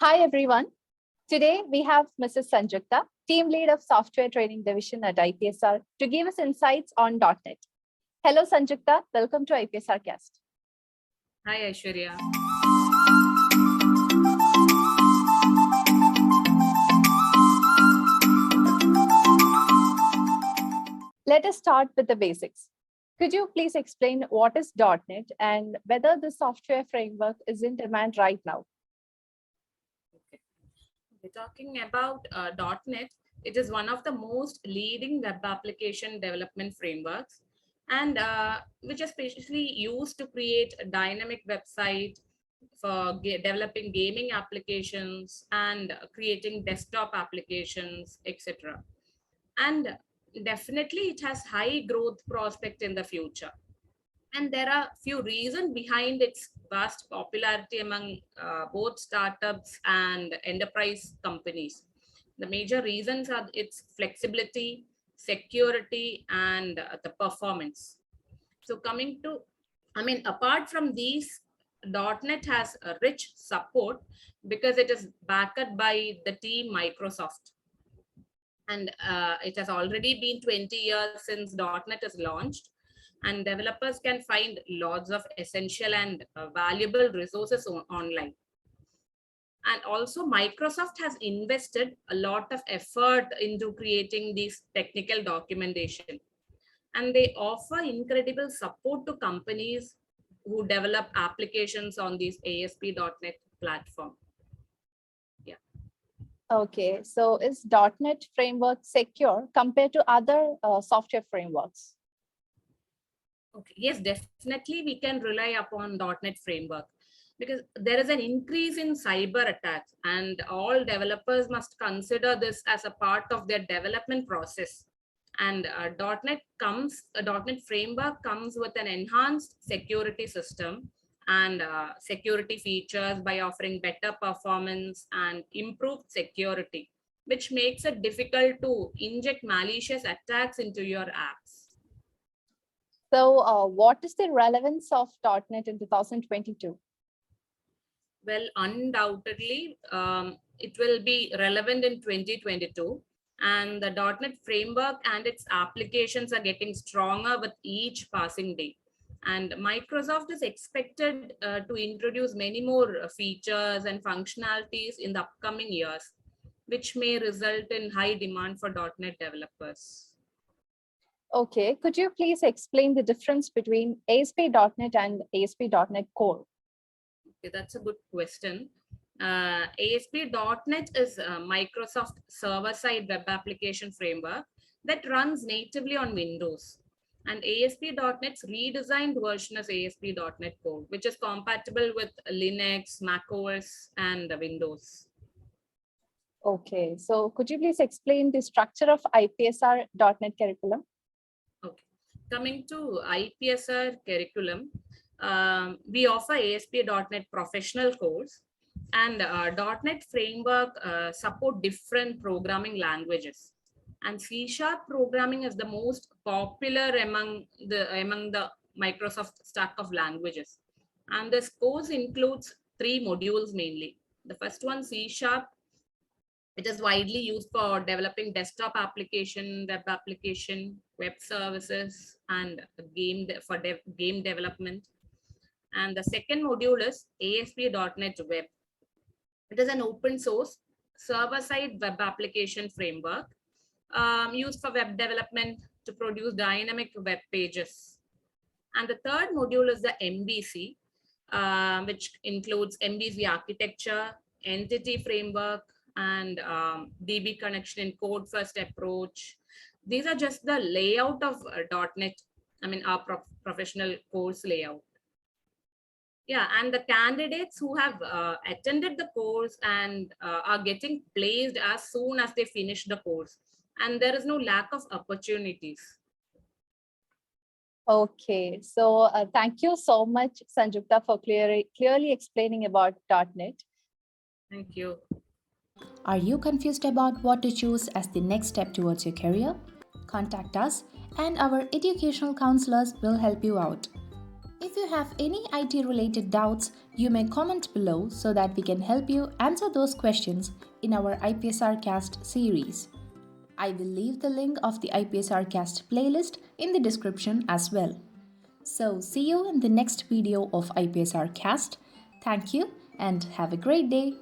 Hi, everyone. Today, we have Mrs. Sanjuktha, Team Lead of Software Training Division at IPSR, to give us insights on .NET. Hello, Sanjuktha. Welcome to IPSR Cast. Hi, Aiswarya. Let us start with the basics. Could you please explain what is .NET and whether the software framework is in demand right now? We're talking about .NET. It is one of the most leading web application development frameworks, and which is especially used to create a dynamic website for developing gaming applications and creating desktop applications, etc. And definitely, it has high growth prospect in the future. And there are few reasons behind its vast popularity among both startups and enterprise companies. The major reasons are its flexibility, security, and the performance. So coming to, apart from these, .NET has a rich support because it is backed by the team Microsoft. And it has already been 20 years since .NET is launched, and developers can find lots of essential and valuable resources online. And also Microsoft has invested a lot of effort into creating this technical documentation, and they offer incredible support to companies who develop applications on this ASP.NET platform. Okay, so is .NET framework secure compared to other software frameworks? Okay, yes, definitely we can rely upon .NET framework because there is an increase in cyber attacks, and all developers must consider this as a part of their development process. And .NET framework comes with an enhanced security system and security features by offering better performance and improved security, which makes it difficult to inject malicious attacks into your apps. So what is the relevance of .NET in 2022? Well, undoubtedly, it will be relevant in 2022. And the .NET framework and its applications are getting stronger with each passing day. And Microsoft is expected to introduce many more features and functionalities in the upcoming years, which may result in high demand for .NET developers. Okay, could you please explain the difference between ASP.NET and ASP.NET Core? Okay, that's a good question. ASP.NET is a Microsoft server-side web application framework that runs natively on Windows. And ASP.NET's redesigned version is ASP.NET Core, which is compatible with Linux, macOS, and Windows. Okay, so could you please explain the structure of IPSR.NET curriculum? Okay, coming to IPSR curriculum, we offer ASP.NET professional course, and .NET framework support different programming languages. And C# programming is the most popular among the Microsoft stack of languages. And this course includes 3 modules mainly. The first one, C#. It is widely used for developing desktop application, web application, web services, and game development. And the second module is ASP.NET Web. It is an open source server-side web application framework used for web development to produce dynamic web pages. And the third module is the MVC, which includes MVC architecture, entity framework, and DB connection in code first approach. These are just the layout of .NET, our professional course layout. Yeah, and the candidates who have attended the course and are getting placed as soon as they finish the course. And there is no lack of opportunities. Okay, so thank you so much, Sanjuktha, for clearly explaining about .NET. Thank you. Are you confused about what to choose as the next step towards your career? Contact us and our educational counselors will help you out. If you have any IT related doubts, you may comment below so that we can help you answer those questions in our IPSR Cast series. I will leave the link of the IPSR Cast playlist in the description as well. So, see you in the next video of IPSR Cast. Thank you and have a great day.